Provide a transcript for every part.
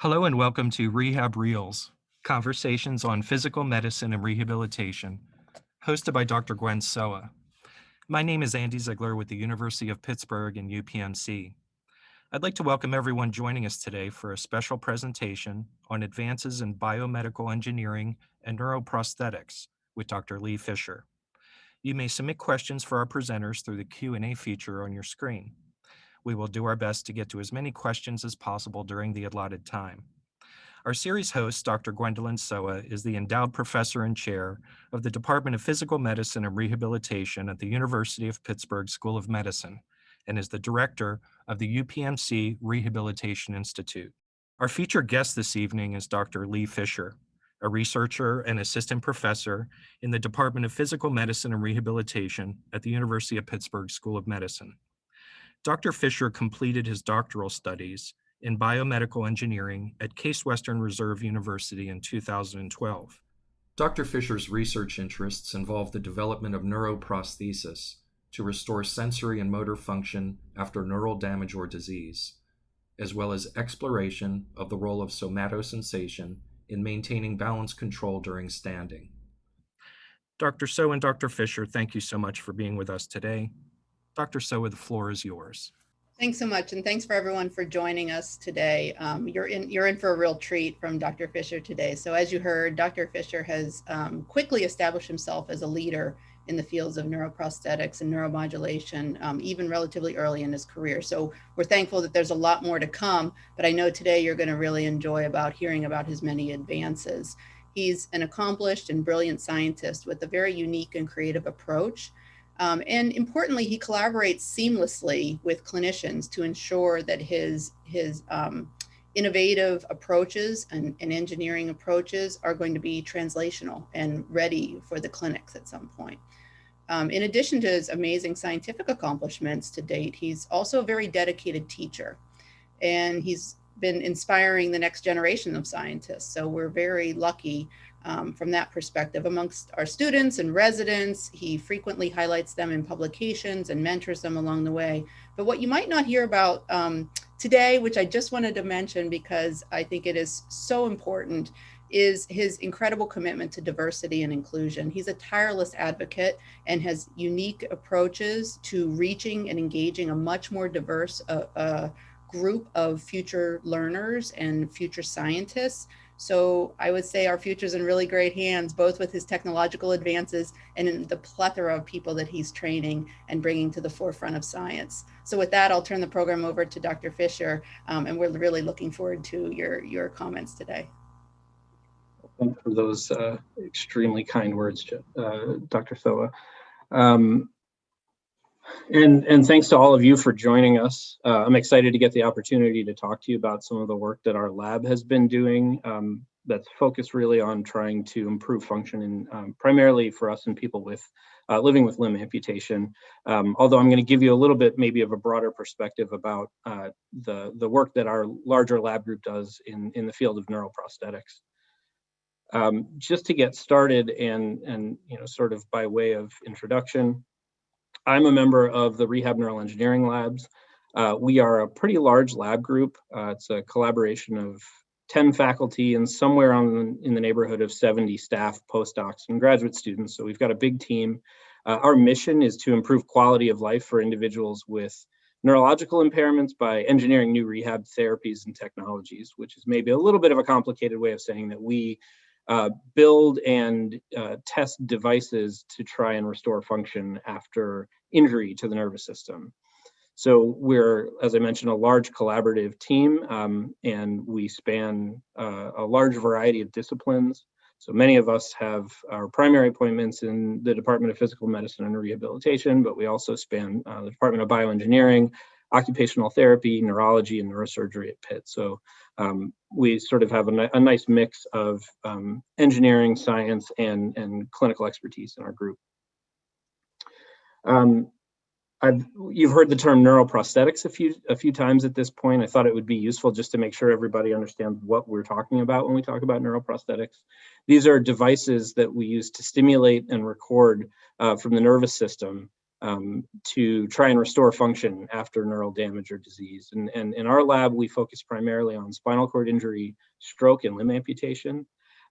Hello and welcome to Rehab Reels, conversations on physical medicine and rehabilitation, hosted by Dr. Gwen Sowa. My name is Andy Ziegler with the University of Pittsburgh and UPMC. I'd like to welcome everyone joining us today for a special presentation on advances in biomedical engineering and neuroprosthetics with Dr. Lee Fisher. You may submit questions for our presenters through the Q&A feature on your screen. We will do our best to get to as many questions as possible during the allotted time. Our series host, Dr. Gwendolyn Sowa, is the endowed professor and chair of the Department of Physical Medicine and Rehabilitation at the University of Pittsburgh School of Medicine and is the director of the UPMC Rehabilitation Institute. Our featured guest this evening is Dr. Lee Fisher, a researcher and assistant professor in the Department of Physical Medicine and Rehabilitation at the University of Pittsburgh School of Medicine. Dr. Fisher completed his doctoral studies in biomedical engineering at Case Western Reserve University in 2012. Dr. Fisher's research interests involve the development of neuroprosthesis to restore sensory and motor function after neural damage or disease, as well as exploration of the role of somatosensation in maintaining balance control during standing. Dr. Sowa and Dr. Fisher, thank you so much for being with us today. Dr. Sowa, the floor is yours. Thanks so much, and thanks for everyone for joining us today. You're in for a real treat from Dr. Fisher today. So as you heard, Dr. Fisher has quickly established himself as a leader in the fields of neuroprosthetics and neuromodulation, even relatively early in his career. So we're thankful that there's a lot more to come, but I know today you're going to really enjoy hearing about his many advances. He's an accomplished and brilliant scientist with a very unique and creative approach. And importantly, he collaborates seamlessly with clinicians to ensure that his innovative approaches and engineering approaches are going to be translational and ready for the clinics at some point. In addition to his amazing scientific accomplishments to date, he's also a very dedicated teacher, and he's been inspiring the next generation of scientists. So we're very lucky from that perspective. Amongst our students and residents, he frequently highlights them in publications and mentors them along the way. But what you might not hear about today, which I just wanted to mention because I think it is so important, is his incredible commitment to diversity and inclusion. He's a tireless advocate and has unique approaches to reaching and engaging a much more diverse group of future learners and future scientists. So I would say our future's in really great hands, both with his technological advances and in the plethora of people that he's training and bringing to the forefront of science. So with that, I'll turn the program over to Dr. Fisher, and we're really looking forward to your comments today. Thanks for those extremely kind words, Dr. Sowa. And thanks to all of you for joining us. I'm excited to get the opportunity to talk to you about some of the work that our lab has been doing that's focused really on trying to improve function and primarily for us and people with living with limb amputation. Although I'm going to give you a little bit maybe of a broader perspective about the work that our larger lab group does in the field of neuroprosthetics. Just to get started and sort of by way of introduction, I'm a member of the Rehab Neural Engineering Labs. We are a pretty large lab group. It's a collaboration of 10 faculty and somewhere in the neighborhood of 70 staff, postdocs, and graduate students. So we've got a big team. Our mission is to improve quality of life for individuals with neurological impairments by engineering new rehab therapies and technologies, which is maybe a little bit of a complicated way of saying that we build and test devices to try and restore function after injury to the nervous system. So we're, as I mentioned, a large collaborative team, and we span a large variety of disciplines. So many of us have our primary appointments in the Department of Physical Medicine and Rehabilitation, but we also span the Department of Bioengineering, occupational therapy, neurology, and neurosurgery at Pitt. So we sort of have a nice mix of engineering, science, and clinical expertise in our group. You've heard the term neuroprosthetics a few times at this point. I thought it would be useful just to make sure everybody understands what we're talking about when we talk about neuroprosthetics. These are devices that we use to stimulate and record from the nervous system to try and restore function after neural damage or disease. And in our lab, we focus primarily on spinal cord injury, stroke, and limb amputation.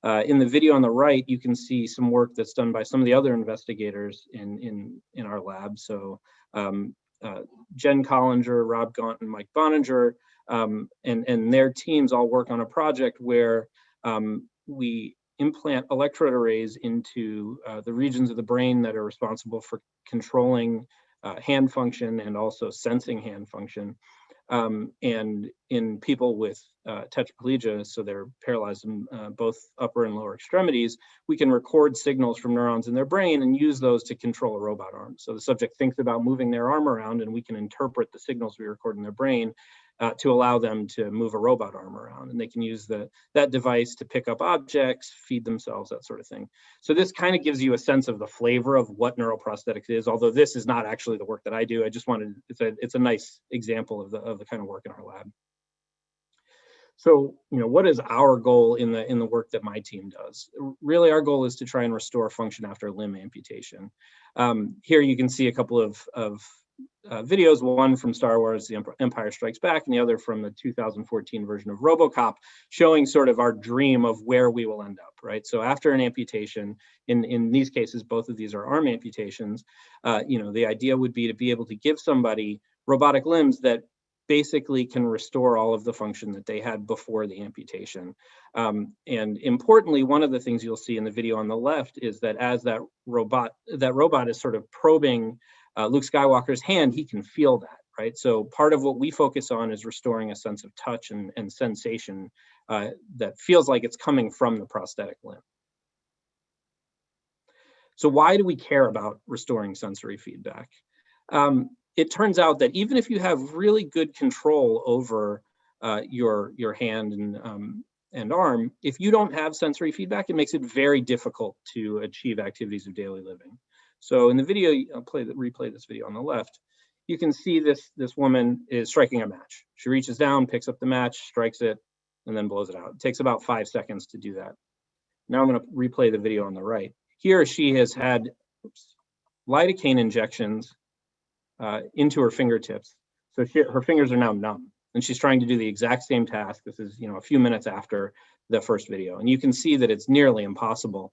In the video on the right, you can see some work that's done by some of the other investigators in our lab. So Jen Collinger, Rob Gaunt, and Mike Boninger, and their teams all work on a project where we implant electrode arrays into the regions of the brain that are responsible for controlling hand function and also sensing hand function. And in people with tetraplegia, so they're paralyzed in both upper and lower extremities, we can record signals from neurons in their brain and use those to control a robot arm. So the subject thinks about moving their arm around, and we can interpret the signals we record in their brain to allow them to move a robot arm around. And they can use that device to pick up objects, feed themselves, that sort of thing. So this kind of gives you a sense of the flavor of what neuroprosthetics is, although this is not actually the work that I do. I just wanted, it's a nice example of the kind of work in our lab. So, what is our goal in the work that my team does? Really, our goal is to try and restore function after limb amputation. Here you can see a couple of videos, one from Star Wars, The Empire Strikes Back, and the other from the 2014 version of RoboCop, showing sort of our dream of where we will end up, right? So after an amputation, in these cases, both of these are arm amputations, the idea would be to be able to give somebody robotic limbs that basically can restore all of the function that they had before the amputation. And importantly, one of the things you'll see in the video on the left is that as that robot is sort of probing Luke Skywalker's hand, he can feel that, right? So part of what we focus on is restoring a sense of touch and sensation that feels like it's coming from the prosthetic limb. So why do we care about restoring sensory feedback? It turns out that even if you have really good control over your hand and arm, if you don't have sensory feedback, it makes it very difficult to achieve activities of daily living. So in the video, I'll replay this video on the left. You can see this woman is striking a match. She reaches down, picks up the match, strikes it, and then blows it out. It takes about 5 seconds to do that. Now I'm going to replay the video on the right. Here she has had lidocaine injections into her fingertips. So her fingers are now numb, and she's trying to do the exact same task. This is a few minutes after the first video, and you can see that it's nearly impossible.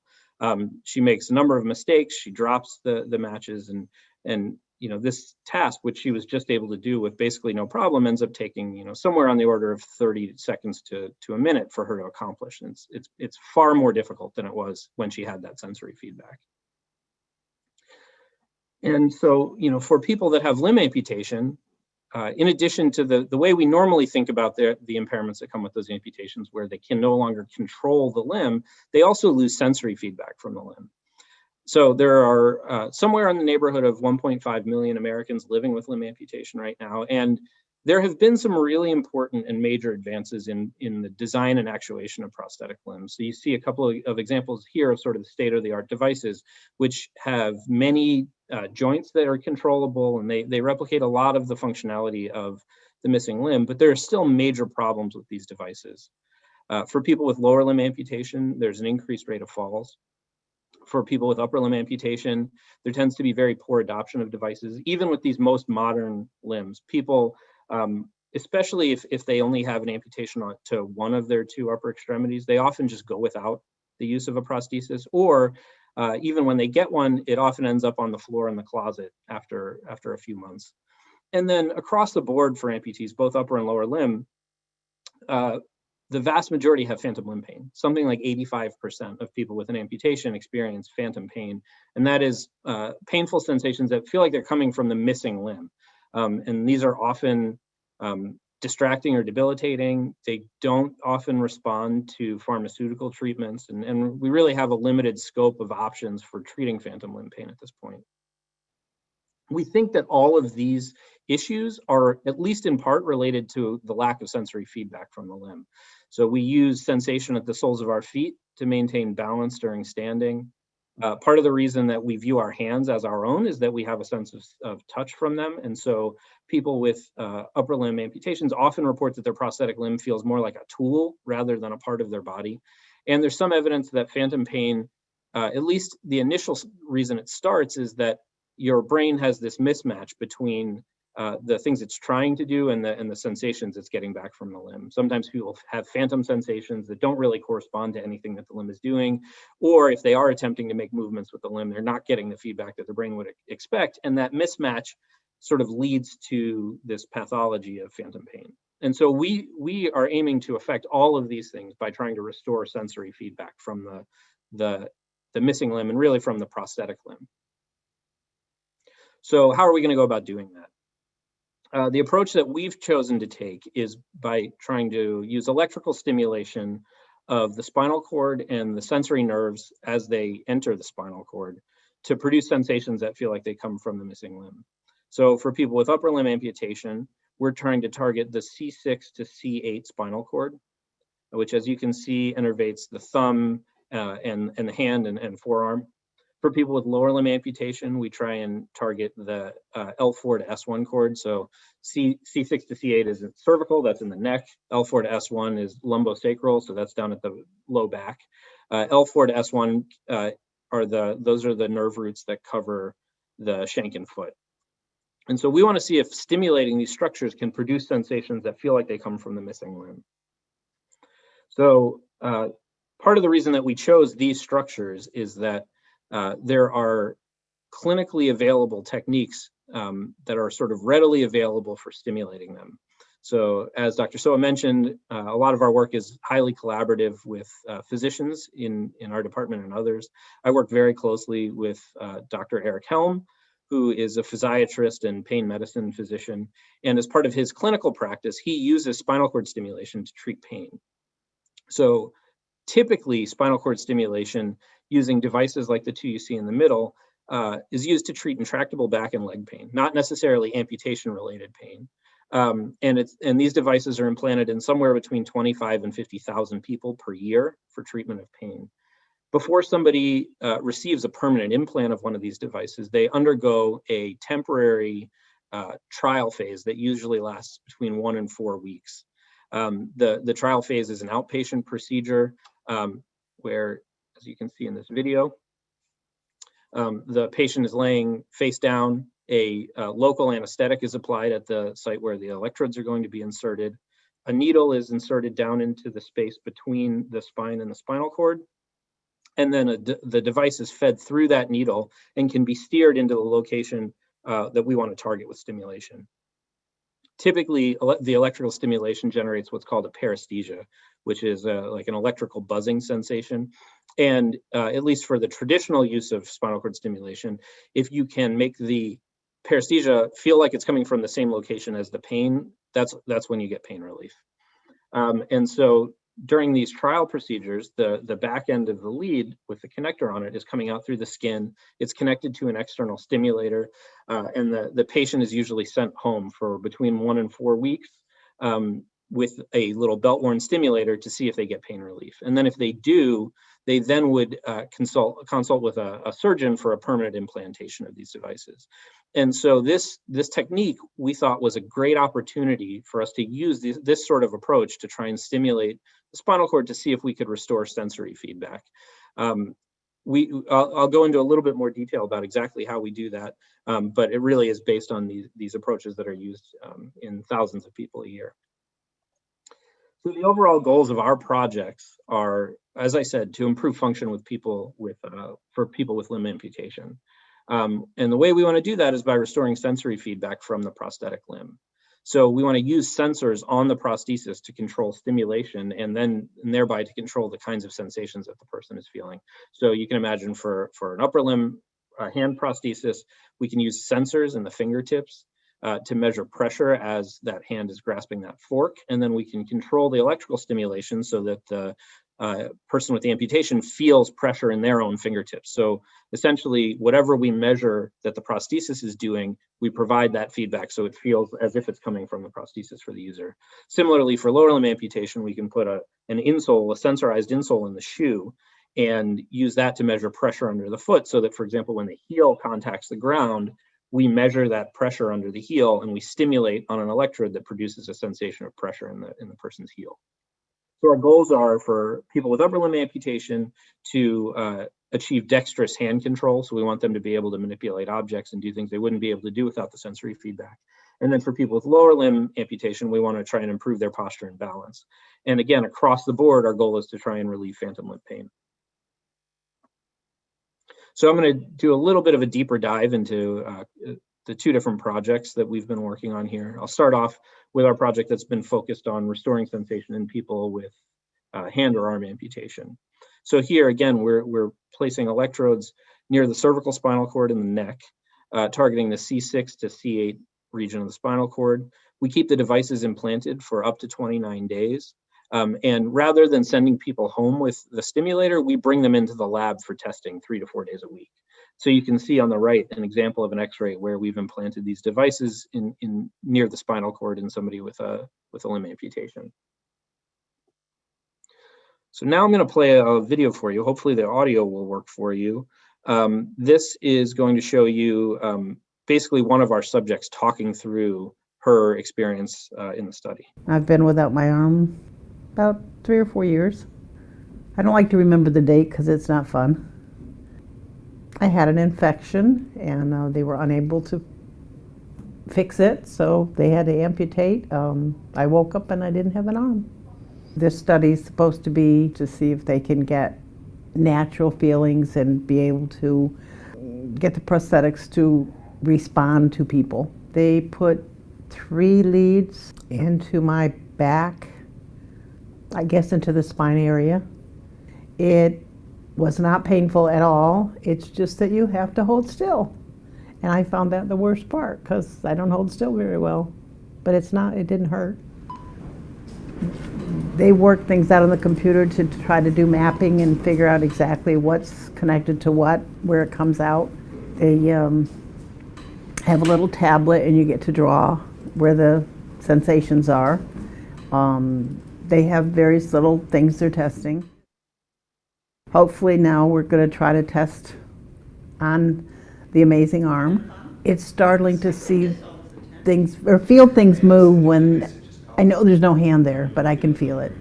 She makes a number of mistakes. She drops the matches, and this task, which she was just able to do with basically no problem, ends up taking somewhere on the order of 30 seconds to a minute for her to accomplish. And it's far more difficult than it was when she had that sensory feedback. And so, for people that have limb amputation, in addition to the way we normally think about the impairments that come with those amputations, where they can no longer control the limb, they also lose sensory feedback from the limb. So there are somewhere in the neighborhood of 1.5 million Americans living with limb amputation right now. And there have been some really important and major advances in the design and actuation of prosthetic limbs. So you see a couple of examples here of sort of the state-of-the-art devices, which have many joints that are controllable, and they replicate a lot of the functionality of the missing limb, but there are still major problems with these devices. For people with lower limb amputation, there's an increased rate of falls. For people with upper limb amputation, there tends to be very poor adoption of devices, even with these most modern limbs. People, especially if they only have an amputation to one of their two upper extremities, they often just go without the use of a prosthesis, or even when they get one, it often ends up on the floor in the closet after a few months. And then across the board for amputees, both upper and lower limb, the vast majority have phantom limb pain. Something like 85% of people with an amputation experience phantom pain. And that is painful sensations that feel like they're coming from the missing limb. And these are often distracting or debilitating. They don't often respond to pharmaceutical treatments. And we really have a limited scope of options for treating phantom limb pain at this point. We think that all of these issues are at least in part related to the lack of sensory feedback from the limb. So we use sensation at the soles of our feet to maintain balance during standing. Part of the reason that we view our hands as our own is that we have a sense of touch from them. And so people with upper limb amputations often report that their prosthetic limb feels more like a tool rather than a part of their body. And there's some evidence that phantom pain, at least the initial reason it starts, is that your brain has this mismatch between the things it's trying to do and the sensations it's getting back from the limb. Sometimes people have phantom sensations that don't really correspond to anything that the limb is doing, or if they are attempting to make movements with the limb, they're not getting the feedback that the brain would expect, and that mismatch sort of leads to this pathology of phantom pain. And so we are aiming to affect all of these things by trying to restore sensory feedback from the missing limb and really from the prosthetic limb. So how are we going to go about doing that? The approach that we've chosen to take is by trying to use electrical stimulation of the spinal cord and the sensory nerves as they enter the spinal cord to produce sensations that feel like they come from the missing limb. So for people with upper limb amputation, we're trying to target the C6 to C8 spinal cord, which, as you can see, innervates the thumb and the hand and forearm. For people with lower limb amputation, we try and target the L4 to S1 cord. So C6 to C8 is cervical, that's in the neck. L4 to S1 is lumbosacral, so that's down at the low back. L4 to S1 those are the nerve roots that cover the shank and foot. And so we want to see if stimulating these structures can produce sensations that feel like they come from the missing limb. So part of the reason that we chose these structures is that there are clinically available techniques that are sort of readily available for stimulating them. So as Dr. Sowa mentioned, a lot of our work is highly collaborative with physicians in our department and others. I work very closely with Dr. Eric Helm, who is a physiatrist and pain medicine physician. And as part of his clinical practice, he uses spinal cord stimulation to treat pain. So typically, spinal cord stimulation using devices like the two you see in the middle is used to treat intractable back and leg pain, not necessarily amputation-related pain. And these devices are implanted in somewhere between 25 and 50,000 people per year for treatment of pain. Before somebody receives a permanent implant of one of these devices, they undergo a temporary trial phase that usually lasts between 1 and 4 weeks. The trial phase is an outpatient procedure where, as you can see in this video, the patient is laying face down. A local anesthetic is applied at the site where the electrodes are going to be inserted. A needle is inserted down into the space between the spine and the spinal cord. And then the device is fed through that needle and can be steered into the location that we want to target with stimulation. Typically, the electrical stimulation generates what's called a paresthesia, which is like an electrical buzzing sensation. And at least for the traditional use of spinal cord stimulation, if you can make the paresthesia feel like it's coming from the same location as the pain, that's when you get pain relief. And so during these trial procedures, the back end of the lead with the connector on it is coming out through the skin. It's connected to an external stimulator, and the patient is usually sent home for between 1 and 4 weeks with a little belt-worn stimulator to see if they get pain relief. And then if they do, they then would consult with a surgeon for a permanent implantation of these devices. And so this technique we thought was a great opportunity for us to use this sort of approach to try and stimulate the spinal cord to see if we could restore sensory feedback. I'll go into a little bit more detail about exactly how we do that, but it really is based on these approaches that are used in thousands of people a year. So the overall goals of our projects are, as I said, to improve function with people with for people with limb amputation. And the way we want to do that is by restoring sensory feedback from the prosthetic limb. So we want to use sensors on the prosthesis to control stimulation and thereby to control the kinds of sensations that the person is feeling. So you can imagine for an upper limb hand prosthesis, we can use sensors in the fingertips to measure pressure as that hand is grasping that fork. And then we can control the electrical stimulation so that the person with the amputation feels pressure in their own fingertips. So essentially, whatever we measure that the prosthesis is doing, we provide that feedback so it feels as if it's coming from the prosthesis for the user. Similarly, for lower limb amputation, we can put an insole, a sensorized insole in the shoe, and use that to measure pressure under the foot so that, for example, when the heel contacts the ground, we measure that pressure under the heel and we stimulate on an electrode that produces a sensation of pressure in the person's heel. So our goals are for people with upper limb amputation to achieve dexterous hand control. So we want them to be able to manipulate objects and do things they wouldn't be able to do without the sensory feedback. And then for people with lower limb amputation, we want to try and improve their posture and balance. And again, across the board, our goal is to try and relieve phantom limb pain. So I'm going to do a little bit of a deeper dive into the two different projects that we've been working on here. I'll start off with our project that's been focused on restoring sensation in people with hand or arm amputation. So here again, we're placing electrodes near the cervical spinal cord and the neck, targeting the C6 to C8 region of the spinal cord. We keep the devices implanted for up to 29 days. And rather than sending people home with the stimulator, we bring them into the lab for testing 3 to 4 days a week. So you can see on the right an example of an X-ray where we've implanted these devices in near the spinal cord in somebody with a limb amputation. So now I'm going to play a video for you. Hopefully the audio will work for you. This is going to show you basically one of our subjects talking through her experience in the study. I've been without my arm about 3 or 4 years. I don't like to remember the date because it's not fun. I had an infection and they were unable to fix it, so they had to amputate. I woke up and I didn't have an arm. This study is supposed to be to see if they can get natural feelings and be able to get the prosthetics to respond to people. They put 3 leads into my back, I guess into the spine area. It was not painful at all. It's just that you have to hold still. And I found that the worst part because I don't hold still very well. But it didn't hurt. They work things out on the computer to try to do mapping and figure out exactly what's connected to what, where it comes out. They have a little tablet and you get to draw where the sensations are. They have various little things they're testing. Hopefully now we're going to try to test on the amazing arm. It's startling to see things or feel things move when I know there's no hand there, but I can feel it.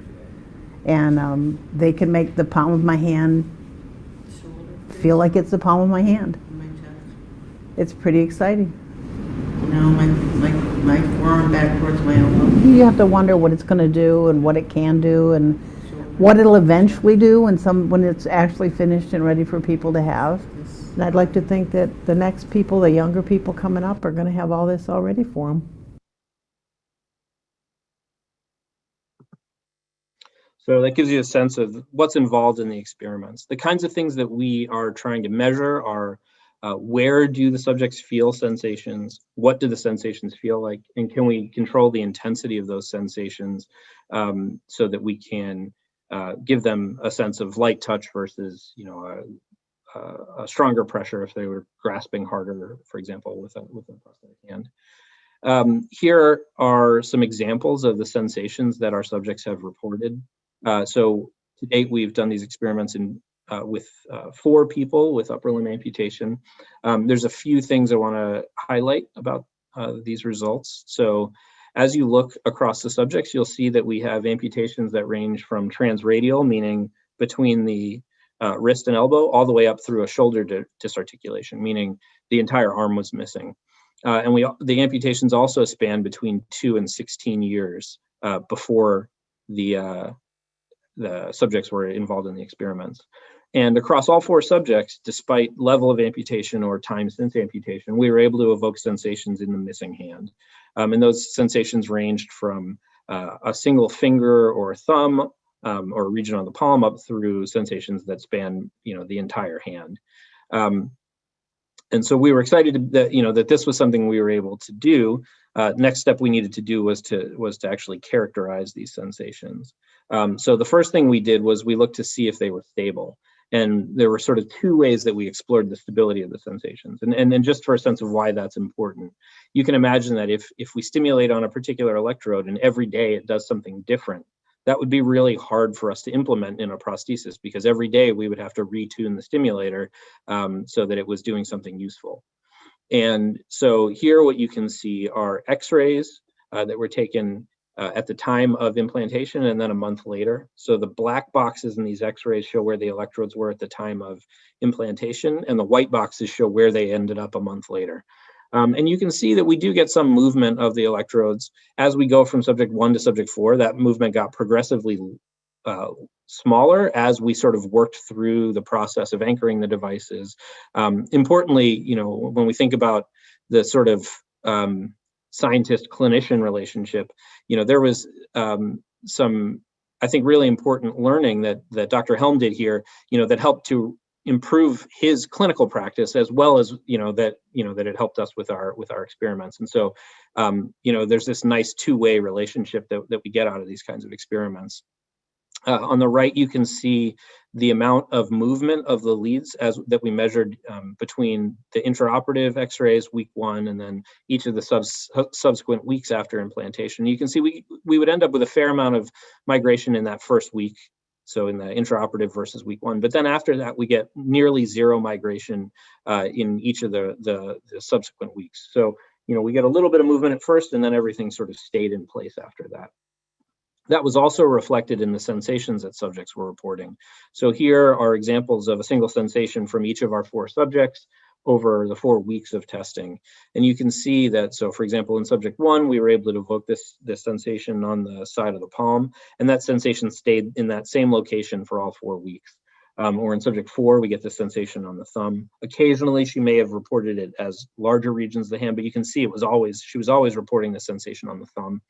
And they can make the palm of my hand feel like it's the palm of my hand. It's pretty exciting. Now my forearm back towards my elbow. You have to wonder what it's going to do and what it can do and what it'll eventually do when it's actually finished and ready for people to have. And I'd like to think that the next people, the younger people coming up, are going to have all this already for them. So that gives you a sense of what's involved in the experiments. The kinds of things that we are trying to measure are where do the subjects feel sensations? What do the sensations feel like? And can we control the intensity of those sensations so that we can give them a sense of light touch versus, a stronger pressure if they were grasping harder, for example, with a prosthetic hand. Here are some examples of the sensations that our subjects have reported. So to date, we've done these experiments with 4 people with upper limb amputation. There's a few things I want to highlight about these results. So as you look across the subjects, you'll see that we have amputations that range from transradial, meaning between the wrist and elbow, all the way up through a shoulder disarticulation, meaning the entire arm was missing. And the amputations also span between 2 and 16 years before the subjects were involved in the experiments. And across all 4 subjects, despite level of amputation or time since amputation, we were able to evoke sensations in the missing hand. And those sensations ranged from a single finger or thumb or a region on the palm up through sensations that span, the entire hand. And so we were excited that this was something we were able to do. Next step we needed to do was to actually characterize these sensations. So the first thing we did was we looked to see if they were stable. And there were sort of 2 ways that we explored the stability of the sensations. And then just for a sense of why that's important, you can imagine that if we stimulate on a particular electrode and every day it does something different, that would be really hard for us to implement in a prosthesis because every day we would have to retune the stimulator so that it was doing something useful. And so here what you can see are X-rays that were taken at the time of implantation and then a month later. So the black boxes in these x-rays show where the electrodes were at the time of implantation, and the white boxes show where they ended up a month later. And you can see that we do get some movement of the electrodes as we go from subject 1 to subject 4. That movement got progressively smaller as we sort of worked through the process of anchoring the devices. Importantly, when we think about the sort of scientist-clinician relationship, there was some, I think, really important learning that Dr. Helm did here, that helped to improve his clinical practice, as well as that it helped us with our experiments. And so there's this nice two-way relationship that we get out of these kinds of experiments. On the right, you can see the amount of movement of the leads that we measured between the intraoperative x-rays week 1 and then each of the subsequent weeks after implantation. You can see we would end up with a fair amount of migration in that first week, so in the intraoperative versus week 1. But then after that, we get nearly zero migration in each of the subsequent weeks. So we get a little bit of movement at first, and then everything sort of stayed in place after that. That was also reflected in the sensations that subjects were reporting. So here are examples of a single sensation from each of our 4 subjects over the 4 weeks of testing. And you can see that, so for example, in subject 1, we were able to evoke this sensation on the side of the palm, and that sensation stayed in that same location for all 4 weeks. Or in subject 4, we get the sensation on the thumb. Occasionally, she may have reported it as larger regions of the hand, but you can see she was always reporting the sensation on the thumb.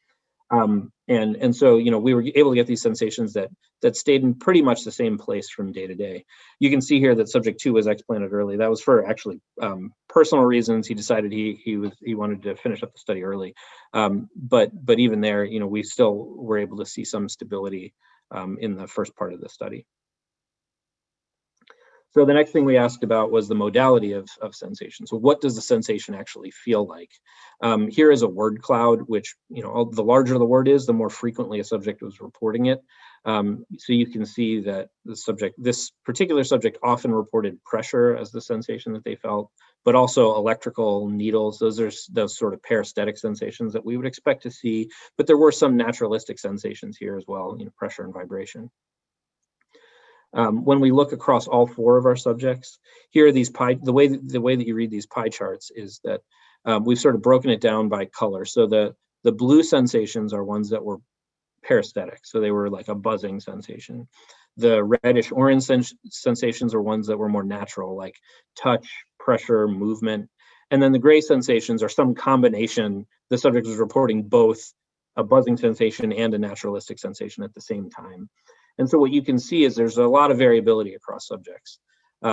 And so, we were able to get these sensations that stayed in pretty much the same place from day to day. You can see here that subject 2 was explanted early. That was for actually personal reasons. He decided he wanted to finish up the study early. But even there, we still were able to see some stability in the first part of the study. So the next thing we asked about was the modality of sensation. So what does the sensation actually feel like? Here is a word cloud, which, the larger the word is, the more frequently a subject was reporting it. So you can see that this particular subject often reported pressure as the sensation that they felt, but also electrical needles. Those are those sort of paresthetic sensations that we would expect to see, but there were some naturalistic sensations here as well, pressure and vibration. When we look across all 4 of our subjects, here are these the way that you read these pie charts is that we've sort of broken it down by color. So the blue sensations are ones that were paresthetic, so they were like a buzzing sensation. The reddish orange sensations are ones that were more natural, like touch, pressure, movement. And then the gray sensations are some combination. The subject was reporting both a buzzing sensation and a naturalistic sensation at the same time. And so what you can see is there's a lot of variability across subjects.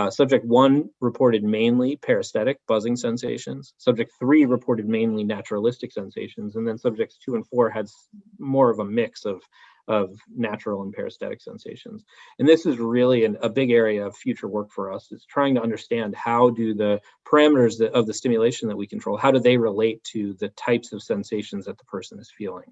Subject 1 reported mainly paresthetic buzzing sensations. Subject 3 reported mainly naturalistic sensations. And then subjects 2 and 4 had more of a mix of natural and paresthetic sensations. And this is really a big area of future work for us, is trying to understand how do the parameters of the stimulation that we control, how do they relate to the types of sensations that the person is feeling.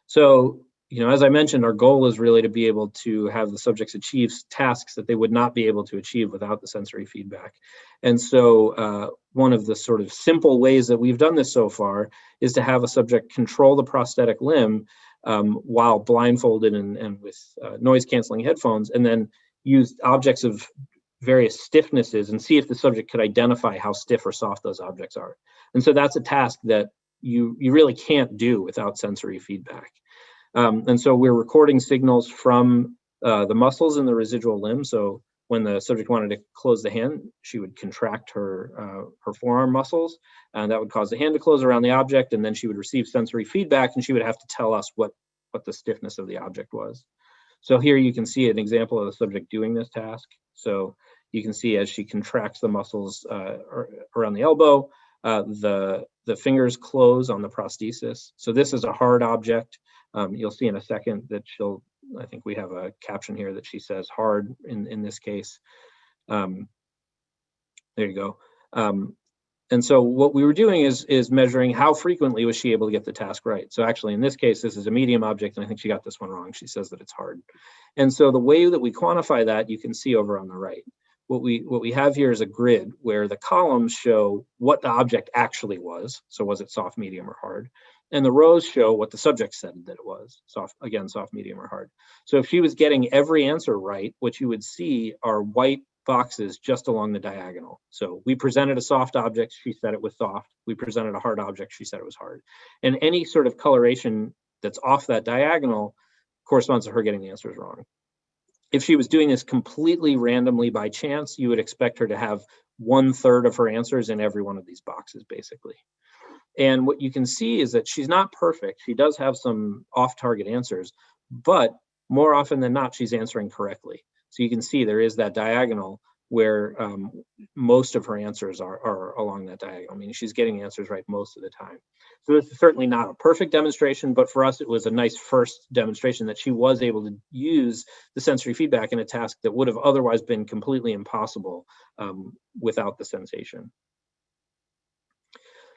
So, as I mentioned, our goal is really to be able to have the subjects achieve tasks that they would not be able to achieve without the sensory feedback. And so one of the sort of simple ways that we've done this so far is to have a subject control the prosthetic limb while blindfolded and with noise-canceling headphones, and then use objects of various stiffnesses and see if the subject could identify how stiff or soft those objects are. And so that's a task that you really can't do without sensory feedback. And so we're recording signals from the muscles in the residual limb. So when the subject wanted to close the hand, she would contract her forearm muscles, and that would cause the hand to close around the object, and then she would receive sensory feedback, and she would have to tell us what the stiffness of the object was. So here you can see an example of the subject doing this task. So you can see as she contracts the muscles around the elbow, the fingers close on the prosthesis. So this is a hard object. You'll see in a second that I think we have a caption here that she says hard in this case. There you go. And so what we were doing is measuring how frequently was she able to get the task right. So actually in this case, this is a medium object, and I think she got this one wrong. She says that it's hard. And so the way that we quantify that, you can see over on the right. what we have here is a grid where the columns show what the object actually was. So was it soft, medium, or hard? And the rows show what the subject said that it was, soft, medium, or hard. So if she was getting every answer right, what you would see are white boxes just along the diagonal. So we presented a soft object, she said it was soft. We presented a hard object, she said it was hard. And any sort of coloration that's off that diagonal corresponds to her getting the answers wrong. If she was doing this completely randomly by chance, you would expect her to have 1/3 of her answers in every one of these boxes, basically. And what you can see is that she's not perfect. She does have some off-target answers, but more often than not, she's answering correctly. So you can see there is that diagonal where most of her answers are along that diagonal, meaning she's getting answers right most of the time. So this is certainly not a perfect demonstration, but for us, it was a nice first demonstration that she was able to use the sensory feedback in a task that would have otherwise been completely impossible without the sensation.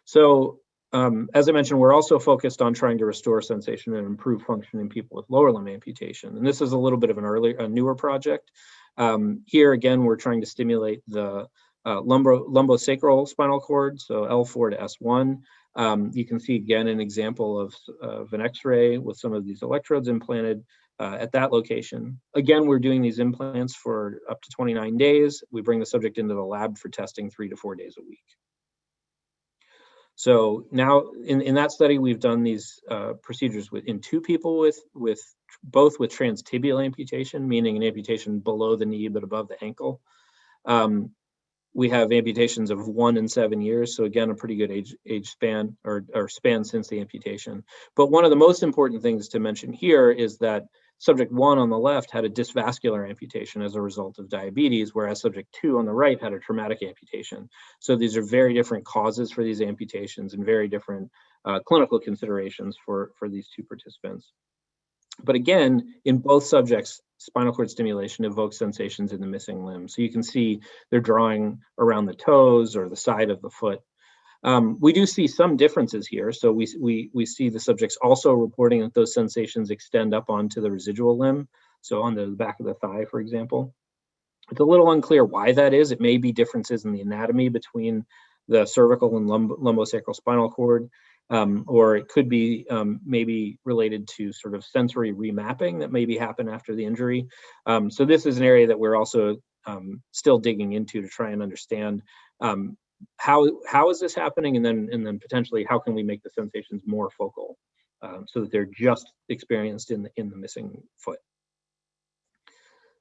So as I mentioned, we're also focused on trying to restore sensation and improve function in people with lower limb amputation. And this is a little bit of a newer project. Here again, we're trying to stimulate the lumbosacral spinal cord, so L4 to S1. You can see again an example of an X-ray with some of these electrodes implanted at that location. Again, we're doing these implants for up to 29 days. We bring the subject into the lab for testing 3 to 4 days a week. So now in that study, we've done these procedures in 2 people both with transtibial amputation, meaning an amputation below the knee but above the ankle. We have amputations of 1 and 7 years. So again, a pretty good age span or span since the amputation. But one of the most important things to mention here is that subject 1 on the left had a dysvascular amputation as a result of diabetes, whereas subject 2 on the right had a traumatic amputation. So these are very different causes for these amputations and very different clinical considerations for these 2 participants. But again, in both subjects, spinal cord stimulation evokes sensations in the missing limb. So you can see they're drawing around the toes or the side of the foot. We do see some differences here. So we see the subjects also reporting that those sensations extend up onto the residual limb. So on the back of the thigh, for example. It's a little unclear why that is. It may be differences in the anatomy between the cervical and lumbosacral spinal cord, or it could be maybe related to sort of sensory remapping that maybe happened after the injury. So this is an area that we're also still digging into to try and understand how is this happening, and then potentially how can we make the sensations more focal so that they're just experienced in the missing foot.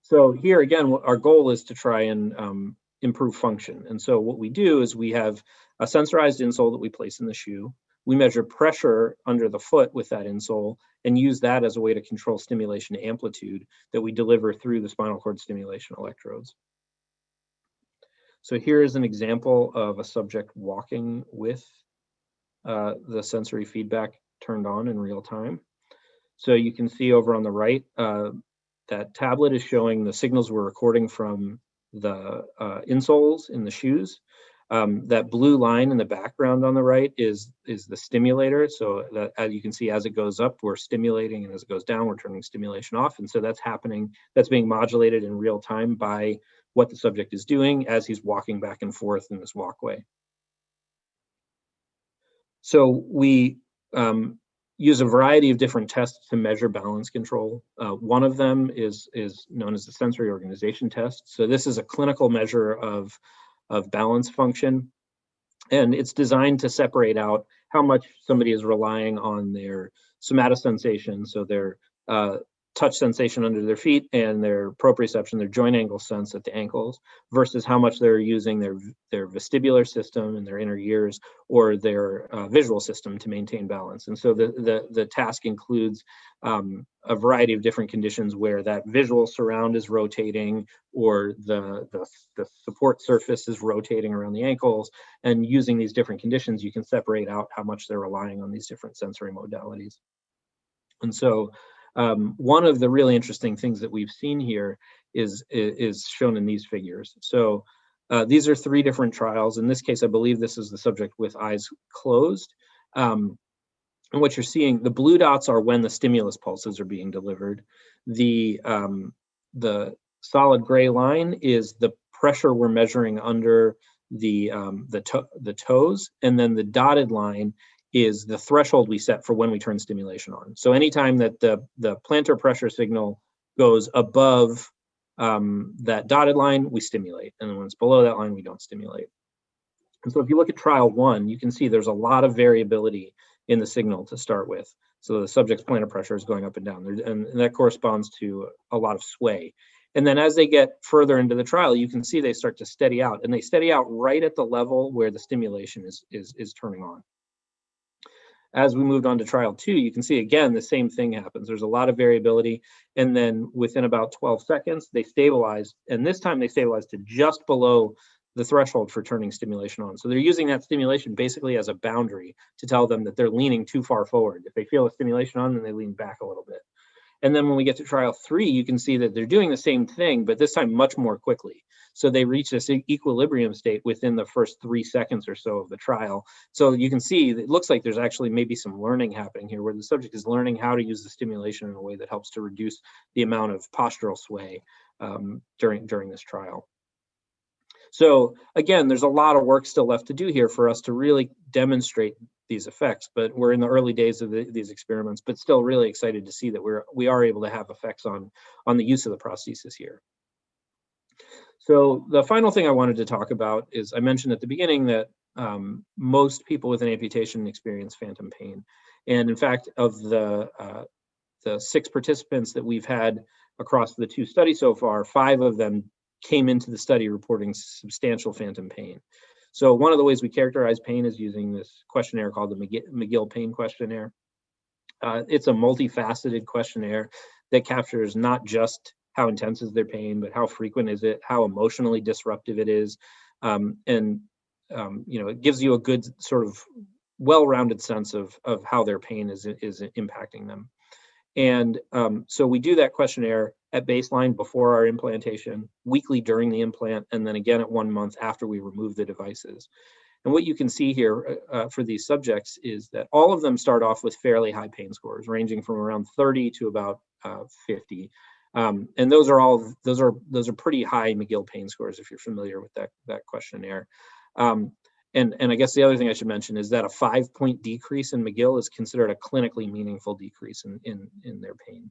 So here again, our goal is to try and improve function. And so what we do is we have a sensorized insole that we place in the shoe. We measure pressure under the foot with that insole and use that as a way to control stimulation amplitude that we deliver through the spinal cord stimulation electrodes. So here is an example of a subject walking with the sensory feedback turned on in real time. So you can see over on the right, that tablet is showing the signals we're recording from the insoles in the shoes. That blue line in the background on the right is the stimulator. So that, as you can see, as it goes up, we're stimulating, and as it goes down, we're turning stimulation off. And so that's happening, that's being modulated in real time by what the subject is doing as he's walking back and forth in this walkway. So we use a variety of different tests to measure balance control. One of them is known as the sensory organization test. So this is a clinical measure of balance function, and it's designed to separate out how much somebody is relying on their somatosensation, so their touch sensation under their feet and their proprioception, their joint angle sense at the ankles, versus how much they're using their vestibular system and their inner ears or their visual system to maintain balance. And so the task includes a variety of different conditions where that visual surround is rotating or the support surface is rotating around the ankles. And using these different conditions, you can separate out how much they're relying on these different sensory modalities. And so one of the really interesting things that we've seen here is shown in these figures. So these are 3 different trials. In this case, I believe this is the subject with eyes closed. And what you're seeing, the blue dots are when the stimulus pulses are being delivered. The solid gray line is the pressure we're measuring under the toes, and then the dotted line is the threshold we set for when we turn stimulation on. So anytime that the plantar pressure signal goes above that dotted line, we stimulate, and when it's below that line, we don't stimulate. And so if you look at trial 1, you can see there's a lot of variability in the signal to start with. So the subject's plantar pressure is going up and down, and that corresponds to a lot of sway. And then as they get further into the trial, you can see they start to steady out, and they steady out right at the level where the stimulation is turning on. As we moved on to trial 2, you can see again the same thing happens. There's a lot of variability, and then within about 12 seconds, they stabilize, and this time they stabilize to just below the threshold for turning stimulation on. So they're using that stimulation basically as a boundary to tell them that they're leaning too far forward. If they feel a stimulation on, then they lean back a little bit. And then when we get to trial 3, you can see that they're doing the same thing, but this time much more quickly. So they reach this equilibrium state within the first 3 seconds or so of the trial. So you can see it looks like there's actually maybe some learning happening here, where the subject is learning how to use the stimulation in a way that helps to reduce the amount of postural sway during this trial. So again, there's a lot of work still left to do here for us to really demonstrate these effects, but we're in the early days of these experiments, but still really excited to see that we are able to have effects on the use of the prosthesis here. So the final thing I wanted to talk about is, I mentioned at the beginning that most people with an amputation experience phantom pain. And in fact, of the 6 participants that we've had across the 2 studies so far, 5 of them came into the study reporting substantial phantom pain. So one of the ways we characterize pain is using this questionnaire called the McGill Pain Questionnaire. It's a multifaceted questionnaire that captures not just how intense is their pain, but how frequent is it, how emotionally disruptive it is, and it gives you a good sort of well-rounded sense of how their pain is impacting them. And so we do that questionnaire at baseline before our implantation, weekly during the implant, and then again at 1 month after we remove the devices. And what you can see here for these subjects is that all of them start off with fairly high pain scores, ranging from around 30 to about 50. And those are pretty high McGill pain scores if you're familiar with that questionnaire. And I guess the other thing I should mention is that a 5-point decrease in McGill is considered a clinically meaningful decrease in their pain.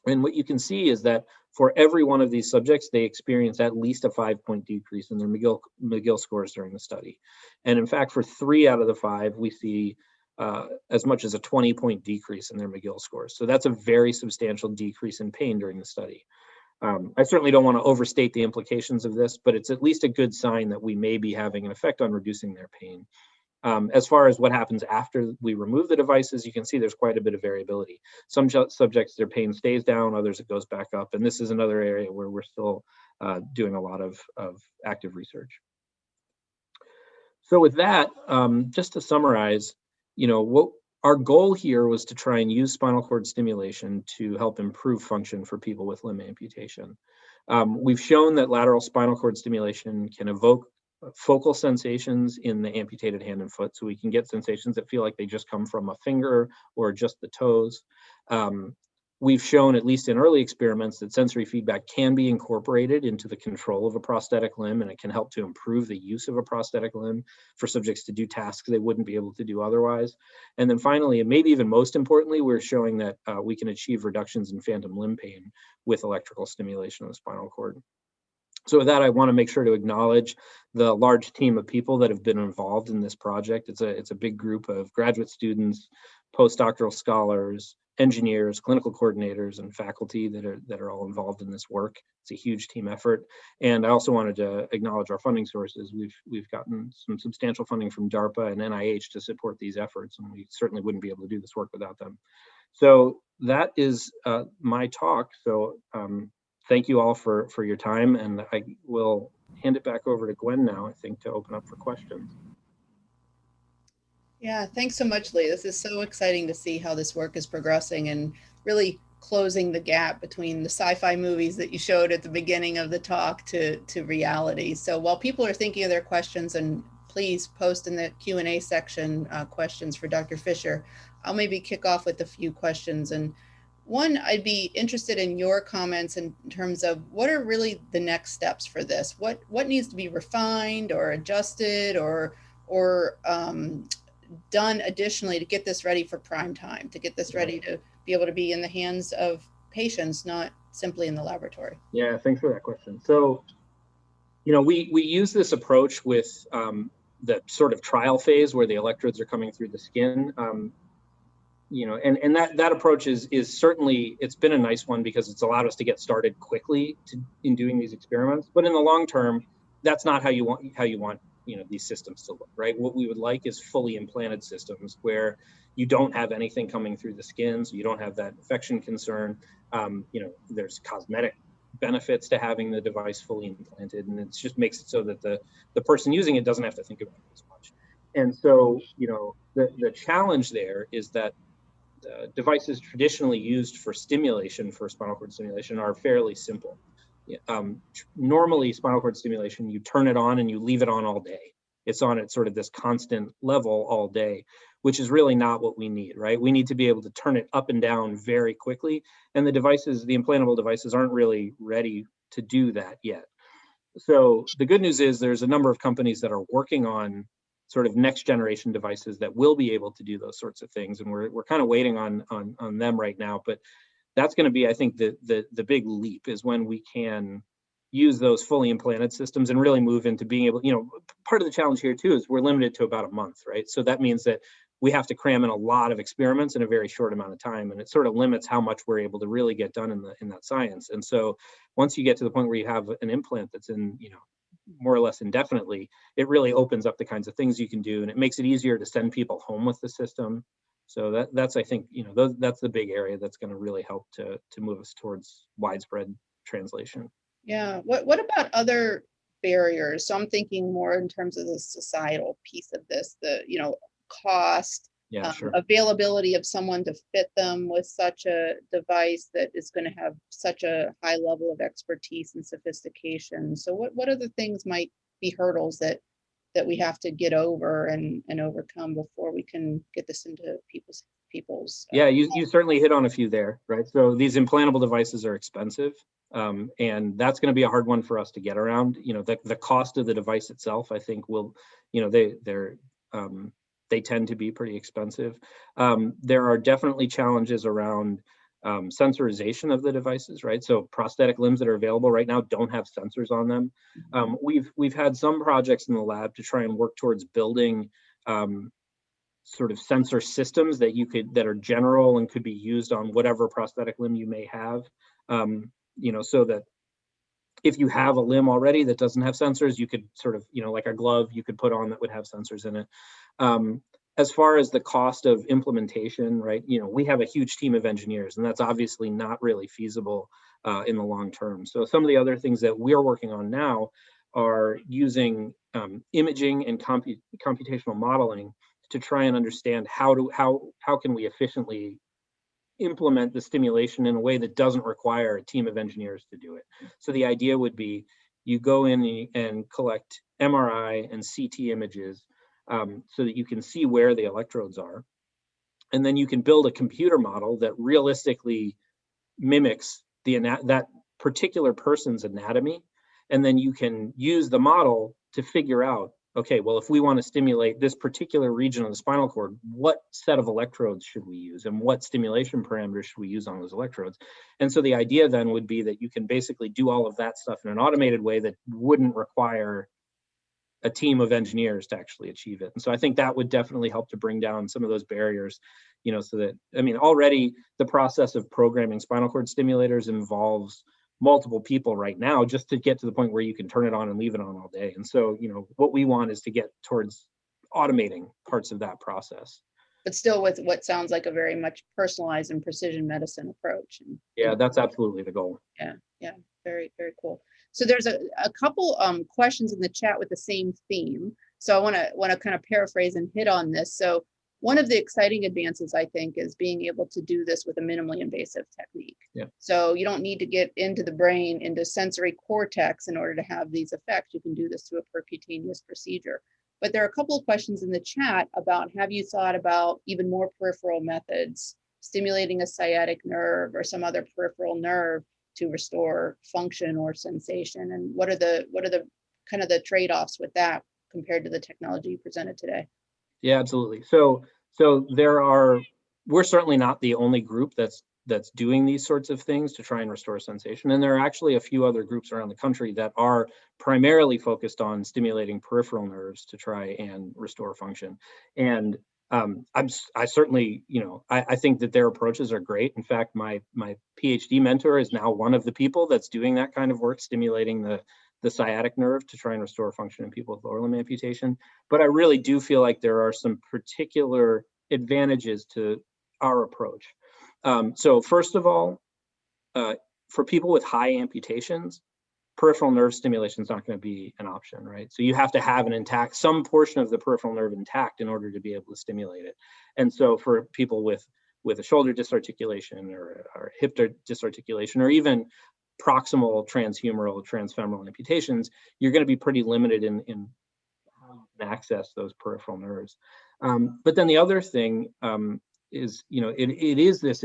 And what you can see is that for every one of these subjects, they experience at least a 5-point decrease in their McGill scores during the study. And in fact, for 3 out of the 5, we see as much as a 20-point decrease in their McGill scores. So that's a very substantial decrease in pain during the study. I certainly don't want to overstate the implications of this, but it's at least a good sign that we may be having an effect on reducing their pain. As far as what happens after we remove the devices, you can see there's quite a bit of variability. Some subjects, their pain stays down, others it goes back up. And this is another area where we're still doing a lot of active research. So with that, just to summarize, what our goal here was to try and use spinal cord stimulation to help improve function for people with limb amputation. We've shown that lateral spinal cord stimulation can evoke focal sensations in the amputated hand and foot, so we can get sensations that feel like they just come from a finger or just the toes. We've shown, at least in early experiments, that sensory feedback can be incorporated into the control of a prosthetic limb, and it can help to improve the use of a prosthetic limb for subjects to do tasks they wouldn't be able to do otherwise. And then finally, and maybe even most importantly, we're showing that we can achieve reductions in phantom limb pain with electrical stimulation of the spinal cord. So with that, I want to make sure to acknowledge the large team of people that have been involved in this project. It's a big group of graduate students, postdoctoral scholars, engineers, clinical coordinators, and faculty that are all involved in this work. It's a huge team effort. And I also wanted to acknowledge our funding sources. We've gotten some substantial funding from DARPA and NIH to support these efforts, and we certainly wouldn't be able to do this work without them. So that is my talk. So thank you all for your time, and I will hand it back over to Gwen now, I think, to open up for questions. Yeah, thanks so much, Lee. This is so exciting to see how this work is progressing and really closing the gap between the sci-fi movies that you showed at the beginning of the talk to reality. So while people are thinking of their questions, and please post in the Q&A section questions for Dr. Fisher, I'll maybe kick off with a few questions. And One, I'd be interested in your comments in terms of what are really the next steps for this? What needs to be refined or adjusted or done additionally to get this ready for prime time, to get this ready to be able to be in the hands of patients, not simply in the laboratory? Yeah, thanks for that question. So, we use this approach with the sort of trial phase where the electrodes are coming through the skin. And that approach is certainly, it's been a nice one because it's allowed us to get started quickly in doing these experiments. But in the long term, that's not how you want these systems to look, right? What we would like is fully implanted systems where you don't have anything coming through the skin, so you don't have that infection concern. There's cosmetic benefits to having the device fully implanted, and it just makes it so that the person using it doesn't have to think about it as much. And so, the challenge there is that devices traditionally used for stimulation, for spinal cord stimulation, are fairly simple. Normally, spinal cord stimulation, you turn it on and you leave it on all day. It's on at sort of this constant level all day, which is really not what we need, right? We need to be able to turn it up and down very quickly. And the implantable devices aren't really ready to do that yet. So the good news is there's a number of companies that are working on sort of next generation devices that will be able to do those sorts of things, and we're kind of waiting on them right now. But that's going to be, I think, the big leap is when we can use those fully implanted systems and really move into being able, part of the challenge here too is we're limited to about a month, right? So that means that we have to cram in a lot of experiments in a very short amount of time, and it sort of limits how much we're able to really get done in that science. And so once you get to the point where you have an implant that's in, more or less indefinitely, it really opens up the kinds of things you can do, and it makes it easier to send people home with the system. So that's, I think, that's the big area that's going to really help to move us towards widespread translation. Yeah. What about other barriers? So I'm thinking more in terms of the societal piece of this, the, cost, Yeah, sure. availability of someone to fit them with such a device that is going to have such a high level of expertise and sophistication. So what other things might be hurdles that we have to get over and overcome before we can get this into people's Yeah, you certainly hit on a few there, right? So these implantable devices are expensive, and that's going to be a hard one for us to get around. The cost of the device itself, I think, will, they tend to be pretty expensive. There are definitely challenges around sensorization of the devices, right? So prosthetic limbs that are available right now don't have sensors on them. We've had some projects in the lab to try and work towards building sort of sensor systems that are general and could be used on whatever prosthetic limb you may have. So that if you have a limb already that doesn't have sensors, you could sort of, like a glove you could put on that would have sensors in it. As far as the cost of implementation, right, we have a huge team of engineers, and that's obviously not really feasible in the long term. So some of the other things that we're working on now are using imaging and computational modeling to try and understand how can we efficiently implement the stimulation in a way that doesn't require a team of engineers to do it. So the idea would be you go in and collect MRI and CT images so that you can see where the electrodes are. And then you can build a computer model that realistically mimics that particular person's anatomy. And then you can use the model to figure out, okay, well, if we want to stimulate this particular region of the spinal cord, what set of electrodes should we use and what stimulation parameters should we use on those electrodes? And so the idea then would be that you can basically do all of that stuff in an automated way that wouldn't require a team of engineers to actually achieve it. And so I think that would definitely help to bring down some of those barriers, so that, already the process of programming spinal cord stimulators involves multiple people right now just to get to the point where you can turn it on and leave it on all day. And so, what we want is to get towards automating parts of that process. But still with what sounds like a very much personalized and precision medicine approach. Yeah, that's absolutely the goal. Yeah, very, very cool. So there's a couple questions in the chat with the same theme. So I want to kind of paraphrase and hit on this. So one of the exciting advances, I think, is being able to do this with a minimally invasive technique. Yeah. So you don't need to get into the brain, into sensory cortex in order to have these effects. You can do this through a percutaneous procedure. But there are a couple of questions in the chat about, have you thought about even more peripheral methods stimulating a sciatic nerve or some other peripheral nerve to restore function or sensation? And what are the kind of the trade-offs with that compared to the technology you presented today? Yeah, absolutely. So we're certainly not the only group that's doing these sorts of things to try and restore sensation. And there are actually a few other groups around the country that are primarily focused on stimulating peripheral nerves to try and restore function. And I certainly, I think that their approaches are great. In fact, my PhD mentor is now one of the people that's doing that kind of work, stimulating the sciatic nerve to try and restore function in people with lower limb amputation. But I really do feel like there are some particular advantages to our approach. So first of all, for people with high amputations, peripheral nerve stimulation is not going to be an option, right? So you have to have some portion of the peripheral nerve intact in order to be able to stimulate it. And so for people with a shoulder dysarticulation or hip dysarticulation, or even proximal transhumeral, transfemoral amputations, you're going to be pretty limited in how you can access those peripheral nerves. But then the other thing is, it is this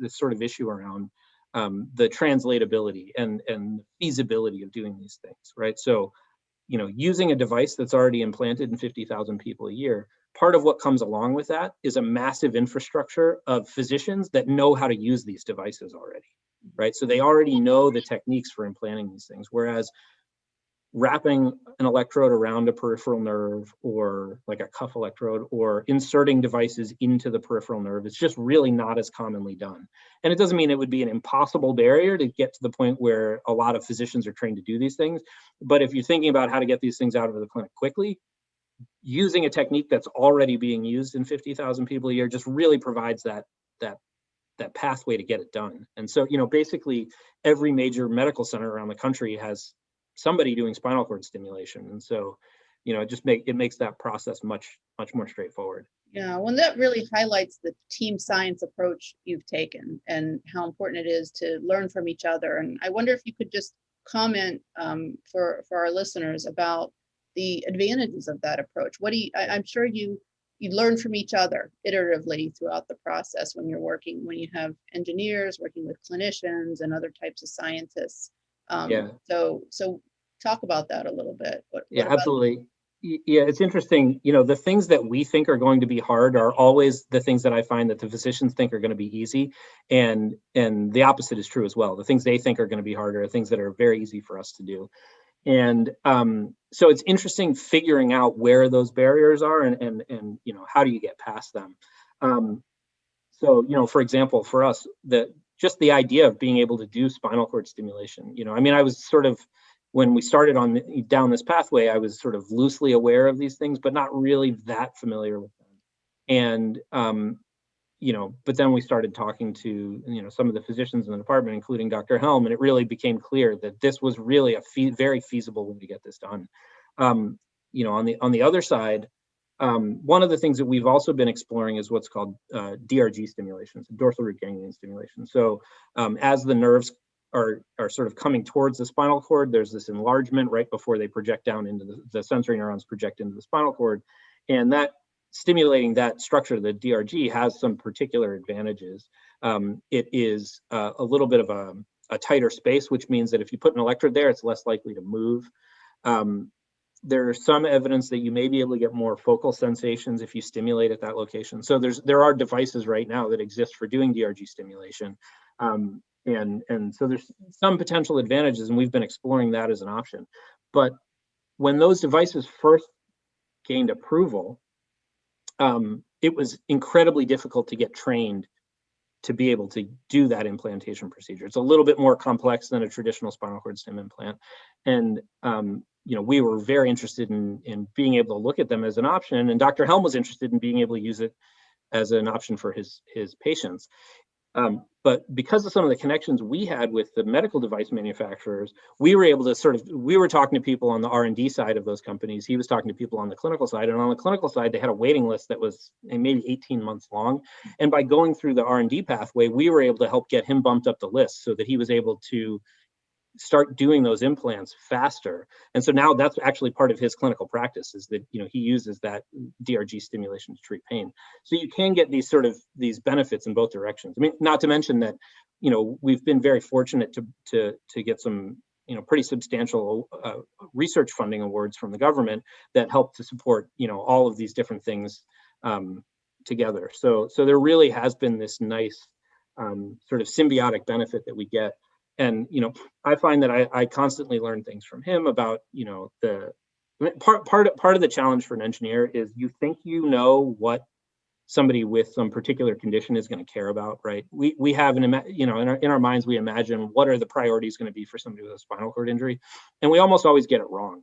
sort of issue around the translatability and feasibility of doing these things, right? So, using a device that's already implanted in 50,000 people a year, part of what comes along with that is a massive infrastructure of physicians that know how to use these devices already, right? So they already know the techniques for implanting these things, whereas wrapping an electrode around a peripheral nerve, or like a cuff electrode, or inserting devices into the peripheral nerve, it's just really not as commonly done. And it doesn't mean it would be an impossible barrier to get to the point where a lot of physicians are trained to do these things. But if you're thinking about how to get these things out of the clinic quickly, using a technique that's already being used in 50,000 people a year just really provides that pathway to get it done. And so, basically every major medical center around the country has somebody doing spinal cord stimulation. And so, it makes that process much more straightforward. Yeah, well, that really highlights the team science approach you've taken and how important it is to learn from each other. And I wonder if you could just comment for our listeners about the advantages of that approach. I'm sure you learn from each other iteratively throughout the process when you have engineers working with clinicians and other types of scientists. So talk about that a little bit. Yeah, absolutely. Yeah, it's interesting. The things that we think are going to be hard are always the things that I find that the physicians think are going to be easy. And the opposite is true as well. The things they think are going to be harder are things that are very easy for us to do. And so it's interesting figuring out where those barriers are and how do you get past them. So, for example, for us, just the idea of being able to do spinal cord stimulation, I was sort of, when we started down this pathway, I was sort of loosely aware of these things, but not really that familiar with them. And, but then we started talking to, some of the physicians in the department, including Dr. Helm, and it really became clear that this was really a very feasible way to get this done. On the other side, one of the things that we've also been exploring is what's called DRG stimulation, so dorsal root ganglion stimulation. So as the nerves are sort of coming towards the spinal cord, there's this enlargement right before they project down into the sensory neurons project into the spinal cord. And that stimulating that structure, the DRG, has some particular advantages. It is a little bit of a tighter space, which means that if you put an electrode there, it's less likely to move. There's some evidence that you may be able to get more focal sensations if you stimulate at that location. So there are devices right now that exist for doing DRG stimulation. And so there's some potential advantages, and we've been exploring that as an option. But when those devices first gained approval, it was incredibly difficult to get trained to be able to do that implantation procedure. It's a little bit more complex than a traditional spinal cord stim implant. And we were very interested in being able to look at them as an option, and Dr. Helm was interested in being able to use it as an option for his patients. But because of some of the connections we had with the medical device manufacturers, we were able to we were talking to people on the R&D side of those companies. He was talking to people on the clinical side. And on the clinical side, they had a waiting list that was maybe 18 months long. And by going through the R&D pathway, we were able to help get him bumped up the list so that he was able to start doing those implants faster. And so now that's actually part of his clinical practice, is that, he uses that DRG stimulation to treat pain. So you can get these benefits in both directions. I mean, not to mention that, we've been very fortunate to get some, pretty substantial research funding awards from the government that help to support, all of these different things together. So there really has been this nice sort of symbiotic benefit that we get. And, I find that I constantly learn things from him about, the part of the challenge for an engineer is you think what somebody with some particular condition is going to care about, right? We have in our minds, we imagine what are the priorities going to be for somebody with a spinal cord injury, and we almost always get it wrong.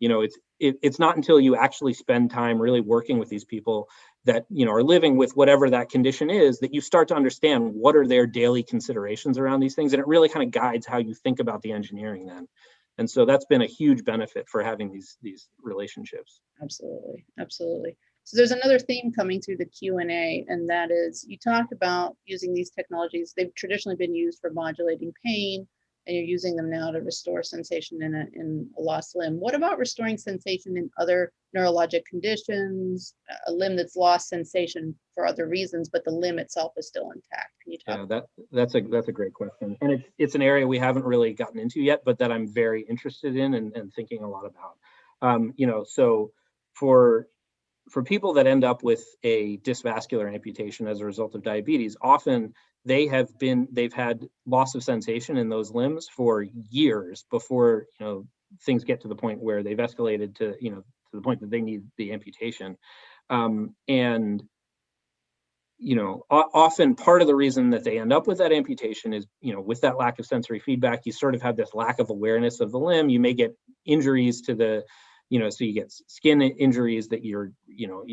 It's not until you actually spend time really working with these people that are living with whatever that condition is that you start to understand what are their daily considerations around these things, and it really kind of guides how you think about the engineering then. And so that's been a huge benefit for having these relationships. Absolutely, absolutely. So there's another theme coming through the Q&A, and that is, you talked about using these technologies. They've traditionally been used for modulating pain, and you're using them now to restore sensation in a lost limb. What about restoring sensation in other neurologic conditions, a limb that's lost sensation for other reasons, but the limb itself is still intact? Can you talk? Yeah, that's a great question, and it's an area we haven't really gotten into yet, but that I'm very interested in and thinking a lot about. So for people that end up with a dysvascular amputation as a result of diabetes, often they've had loss of sensation in those limbs for years before things get to the point where they've escalated to the point that they need the amputation. And often part of the reason that they end up with that amputation is, with that lack of sensory feedback, you sort of have this lack of awareness of the limb. You may get injuries to the so you get skin injuries that you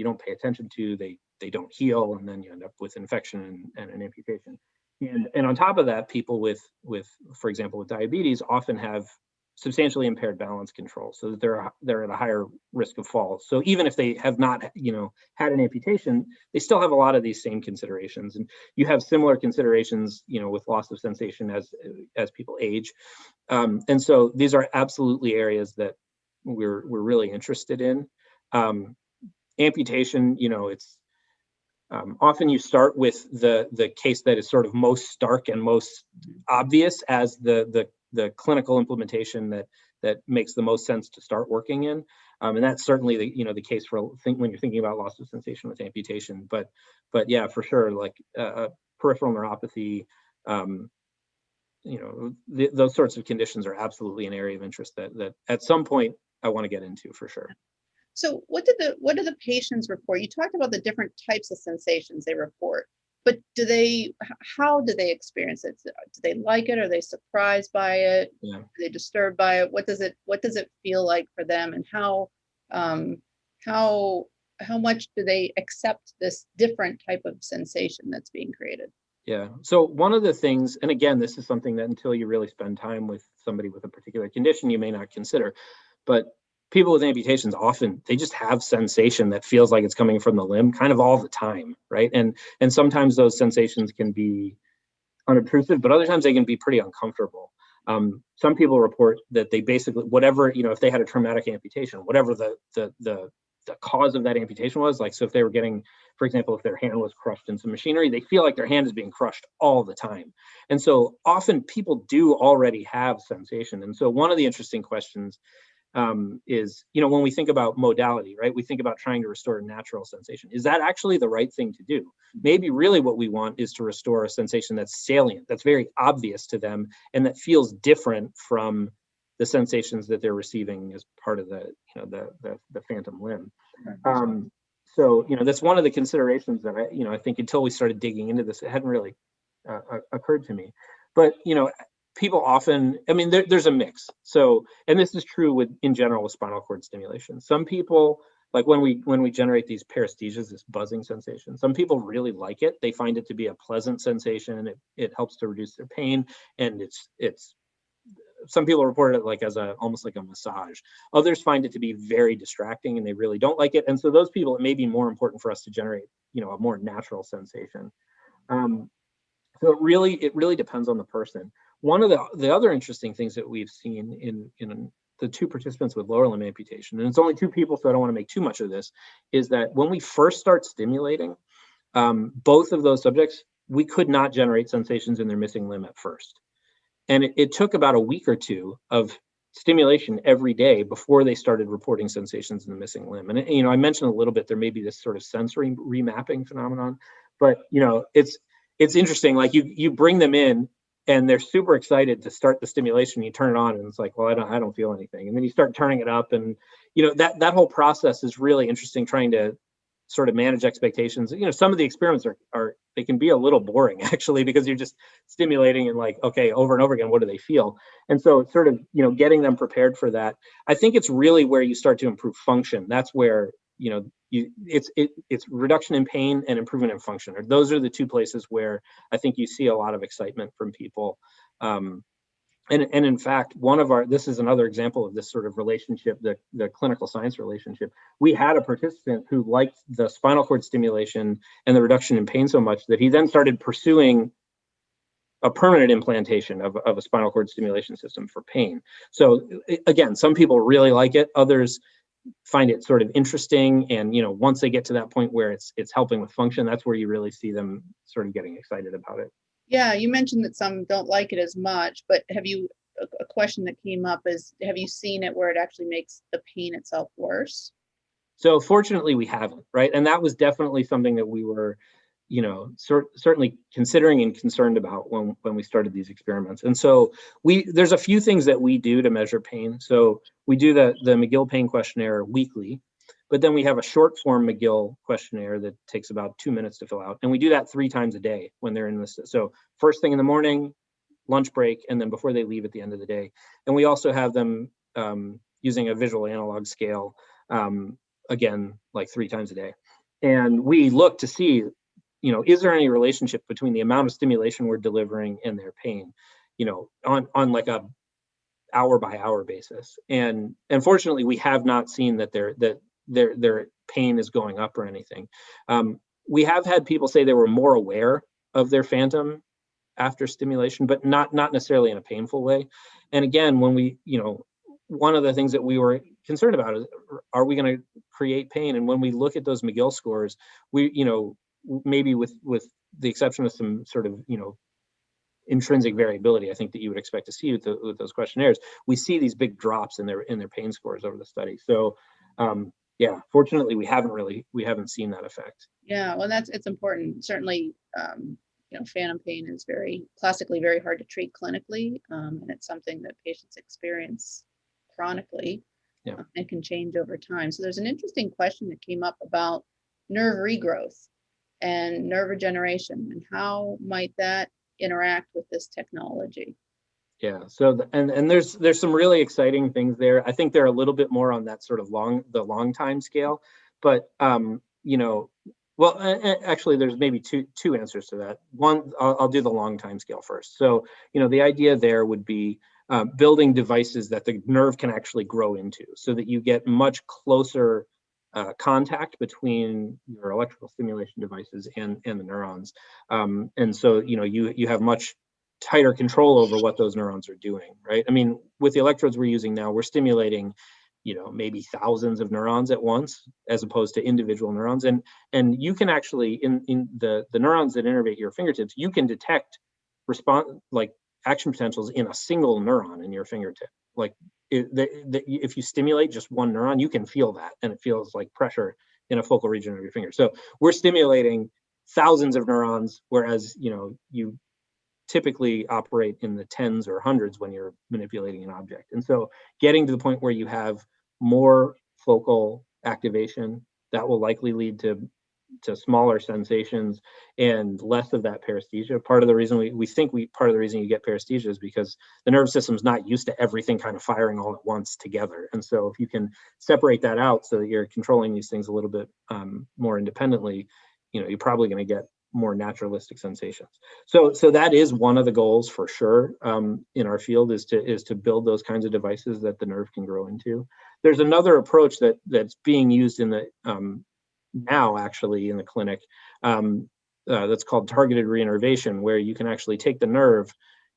don't pay attention to, they don't heal, and then you end up with infection and an amputation. And on top of that, people with for example, with diabetes often have substantially impaired balance control, so that they're at a higher risk of fall. So even if they have not had an amputation, they still have a lot of these same considerations. And you have similar considerations with loss of sensation as people age. And so these are absolutely areas that we're really interested in. Amputation, it's often you start with the case that is sort of most stark and most obvious as the clinical implementation that makes the most sense to start working in, and that's certainly the case when you're thinking about loss of sensation with amputation. But yeah, for sure, like peripheral neuropathy, those sorts of conditions are absolutely an area of interest that at some point I want to get into for sure. So what do the patients report? You talked about the different types of sensations they report, but how do they experience it? Do they like it? Are they surprised by it? Yeah. Are they disturbed by it? What does it feel like for them? And how much do they accept this different type of sensation that's being created? Yeah. So one of the things, and again, this is something that until you really spend time with somebody with a particular condition, you may not consider, but people with amputations often, they just have sensation that feels like it's coming from the limb kind of all the time, right? And sometimes those sensations can be unobtrusive, but other times they can be pretty uncomfortable. Some people report that they basically, whatever, if they had a traumatic amputation, whatever the cause of that amputation was, like, so if they were getting, for example, if their hand was crushed in some machinery, they feel like their hand is being crushed all the time. And so often people do already have sensation. And so one of the interesting questions is, when we think about modality, right, we think about trying to restore natural sensation. Is that actually the right thing to do? Maybe really what we want is to restore a sensation that's salient, that's very obvious to them, and that feels different from the sensations that they're receiving as part of the phantom limb. So that's one of the considerations that I think until we started digging into this, it hadn't really occurred to me. But people often, there's a mix. So, and this is true in general with spinal cord stimulation. Some people, like when we generate these paresthesias, this buzzing sensation, some people really like it. They find it to be a pleasant sensation, and it helps to reduce their pain. And it's some people report it like as almost like a massage. Others find it to be very distracting, and they really don't like it. And so those people, it may be more important for us to generate, a more natural sensation. So it really depends on the person. One of the other interesting things that we've seen in the two participants with lower limb amputation, and it's only two people, so I don't want to make too much of this, is that when we first start stimulating, both of those subjects, we could not generate sensations in their missing limb at first. And it took about a week or two of stimulation every day before they started reporting sensations in the missing limb. And I mentioned a little bit, there may be this sort of sensory remapping phenomenon, but it's interesting. Like you bring them in and they're super excited to start the stimulation. You turn it on and it's like, well, I don't feel anything. And then you start turning it up, and that whole process is really interesting, trying to sort of manage expectations. Some of the experiments are they can be a little boring actually, because you're just stimulating and like, okay, over and over again, what do they feel? And so it's sort of, getting them prepared for that. I think it's really where you start to improve function. That's where, it's reduction in pain and improvement in function. Those are the two places where I think you see a lot of excitement from people. And in fact, this is another example of this sort of relationship, the clinical science relationship. We had a participant who liked the spinal cord stimulation and the reduction in pain so much that he then started pursuing a permanent implantation of a spinal cord stimulation system for pain. So again, some people really like it, others find it sort of interesting. And once they get to that point where it's helping with function, that's where you really see them sort of getting excited about it. Yeah, you mentioned that some don't like it as much, but a question that came up is, have you seen it where it actually makes the pain itself worse? So fortunately we haven't, right? And that was definitely something that we were, certainly considering and concerned about when we started these experiments. And so there's a few things that we do to measure pain. So we do the McGill Pain Questionnaire weekly, but then we have a short form McGill questionnaire that takes about 2 minutes to fill out. And we do that 3 times a day when they're in this. So first thing in the morning, lunch break, and then before they leave at the end of the day. And we also have them using a visual analog scale, again, like 3 times a day. And we look to see, is there any relationship between the amount of stimulation we're delivering and their pain, on like a hour by hour basis. And fortunately, we have not seen that their pain is going up or anything. We have had people say they were more aware of their phantom after stimulation, but not necessarily in a painful way. And again, when we, one of the things that we were concerned about is, are we going to create pain? And when we look at those McGill scores, we, maybe with the exception of some sort of, intrinsic variability, I think that you would expect to see with those questionnaires, we see these big drops in their pain scores over the study. So yeah, fortunately we haven't seen that effect. Yeah, well, it's important. Certainly, phantom pain is classically very hard to treat clinically, and it's something that patients experience chronically. Yeah. And can change over time. So there's an interesting question that came up about nerve regrowth and nerve regeneration, and how might that interact with this technology? Yeah. So and there's some really exciting things there. I think they're a little bit more on that sort of long time scale, but well, actually, there's maybe two answers to that. One, I'll do the long time scale first. So the idea there would be building devices that the nerve can actually grow into, so that you get much closer contact between your electrical stimulation devices and the neurons, and so you have much tighter control over what those neurons are doing, right? I mean, with the electrodes we're using now, we're stimulating maybe thousands of neurons at once, as opposed to individual neurons, and you can actually in the neurons that innervate your fingertips, you can detect like action potentials in a single neuron in your fingertip. Like if you stimulate just one neuron, you can feel that, and it feels like pressure in a focal region of your finger. So we're stimulating thousands of neurons, whereas you typically operate in the tens or hundreds when you're manipulating an object. And so getting to the point where you have more focal activation, that will likely lead to smaller sensations and less of that paresthesia. Part of the reason part of the reason you get paresthesia is because the nervous system's not used to everything kind of firing all at once together. And so if you can separate that out so that you're controlling these things a little bit more independently, you're probably going to get more naturalistic sensations. So that is one of the goals for sure in our field, is to build those kinds of devices that the nerve can grow into. There's another approach that's being used in the now actually in the clinic, that's called targeted reinnervation, where you can actually take the nerve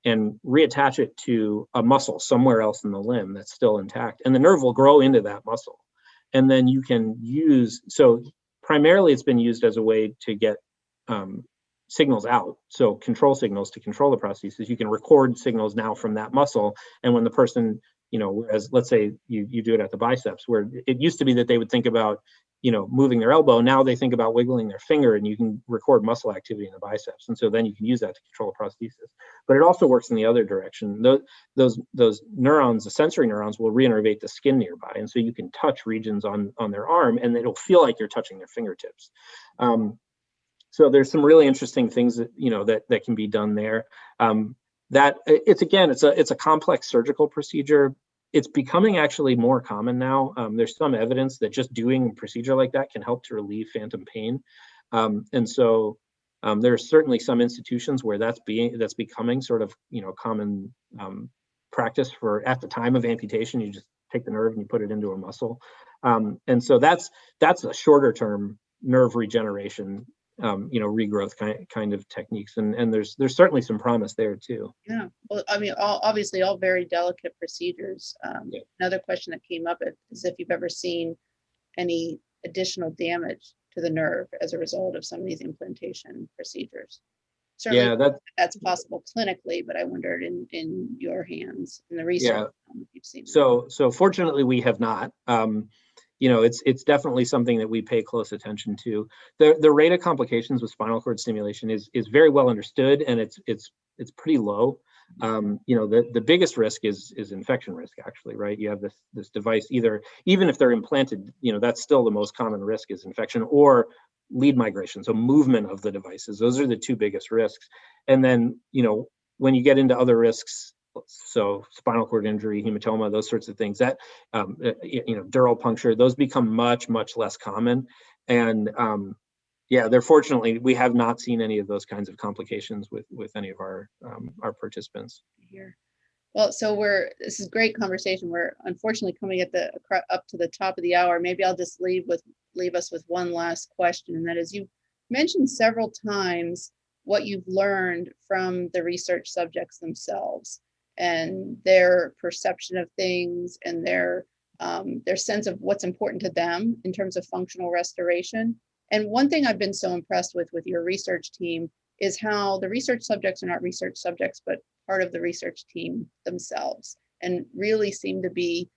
and reattach it to a muscle somewhere else in the limb that's still intact, and the nerve will grow into that muscle. And then you can use, so primarily it's been used as a way to get signals out, so control signals to control the prosthesis. You can record signals now from that muscle, and when the person, as let's say you do it at the biceps, where it used to be that they would think about moving their elbow, now they think about wiggling their finger, and you can record muscle activity in the biceps, and so then you can use that to control a prosthesis. But it also works in the other direction. Those neurons, the sensory neurons, will reinnervate the skin nearby, and so you can touch regions on their arm, and it'll feel like you're touching their fingertips. So there's some really interesting things that that can be done there. That it's a complex surgical procedure. It's becoming actually more common now. There's some evidence that just doing a procedure like that can help to relieve phantom pain, and so there are certainly some institutions where that's becoming sort of common practice for, at the time of amputation, you just take the nerve and you put it into a muscle, and so that's a shorter term nerve regeneration, regrowth kind of techniques, and there's certainly some promise there too. Yeah, well, I mean, obviously all very delicate procedures. Yeah. Another question that came up is if you've ever seen any additional damage to the nerve as a result of some of these implantation procedures. Certainly, Yeah, that's possible clinically, but I wondered in your hands, in the research, if you've seen that. So fortunately we have not. It's definitely something that we pay close attention to. The rate of complications with spinal cord stimulation is very well understood, and it's pretty low. The biggest risk is infection risk, actually, right? You have this device, even if they're implanted, that's still the most common risk, is infection or lead migration, so movement of the devices. Those are the two biggest risks. And then when you get into other risks, so spinal cord injury, hematoma, those sorts of things, that dural puncture, those become much less common. And fortunately, we have not seen any of those kinds of complications with any of our participants. Here. Well, so this is great conversation. We're unfortunately coming up to the top of the hour. Maybe I'll just leave us with one last question, and that is, you mentioned several times what you've learned from the research subjects themselves and their perception of things and their sense of what's important to them in terms of functional restoration. And one thing I've been so impressed with your research team is how the research subjects are not research subjects, but part of the research team themselves, and really seem to be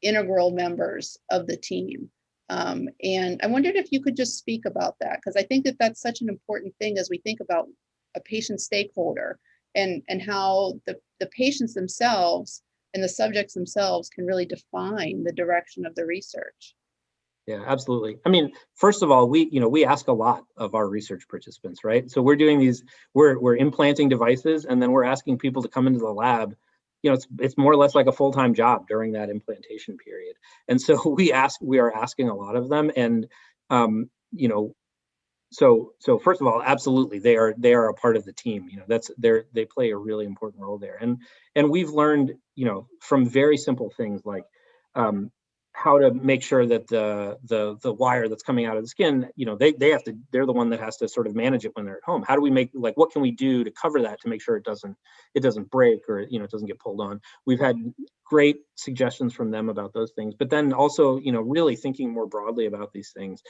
integral members of the team. And I wondered if you could just speak about that, because I think that that's such an important thing as we think about a patient stakeholder, and how the patients themselves and the subjects themselves can really define the direction of the research. Yeah, absolutely. I mean, first of all, we ask a lot of our research participants, right? So we're doing we're implanting devices, and then we're asking people to come into the lab. It's more or less like a full-time job during that implantation period. And so we are asking a lot of them, and so first of all, absolutely, they are a part of the team. They play a really important role there. And we've learned, from very simple things like how to make sure that the wire that's coming out of the skin, they're the one that has to sort of manage it when they're at home. How do we what can we do to cover that, to make sure it doesn't break, or it doesn't get pulled on? We've had great suggestions from them about those things, but then also really thinking more broadly about these things.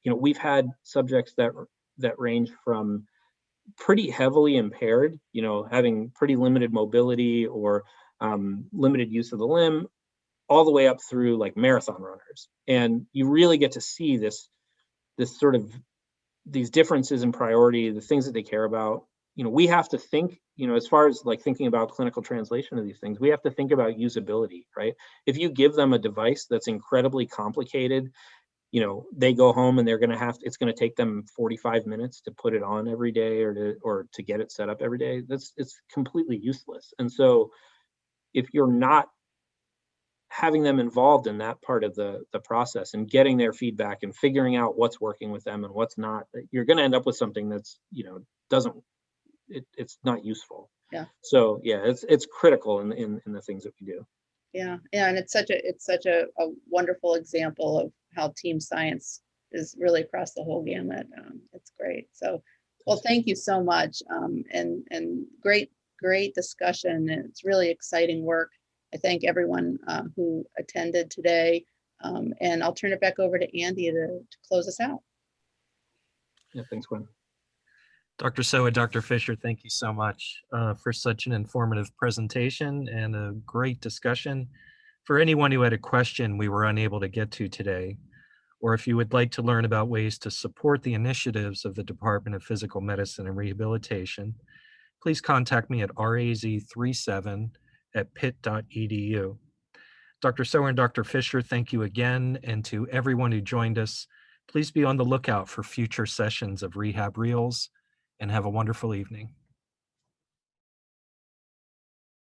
We've had subjects that range from pretty heavily impaired, having pretty limited mobility or limited use of the limb, all the way up through like marathon runners. And you really get to see this sort of these differences in priority, the things that they care about. We have to think, as far as like thinking about clinical translation of these things, we have to think about usability, right? If you give them a device that's incredibly complicated, they go home and it's going to take them 45 minutes to put it on every day, or to get it set up every day. It's completely useless. And so if you're not having them involved in that part of the process and getting their feedback and figuring out what's working with them and what's not, you're going to end up with something that's, it's not useful. Yeah. So yeah, it's critical in the things that we do. Yeah. And it's such a wonderful example of how team science is really across the whole gamut. It's great. So Well, thank you so much. And great discussion. And it's really exciting work. I thank everyone who attended today. And I'll turn it back over to Andy to close us out. Yeah, thanks, Gwen. Dr. Sowa, Dr. Fisher, thank you so much for such an informative presentation and a great discussion. For anyone who had a question we were unable to get to today, or if you would like to learn about ways to support the initiatives of the Department of Physical Medicine and Rehabilitation, please contact me at raz37@pitt.edu. Dr. Sowa and Dr. Fisher, thank you again. And to everyone who joined us, please be on the lookout for future sessions of Rehab Reels, and have a wonderful evening.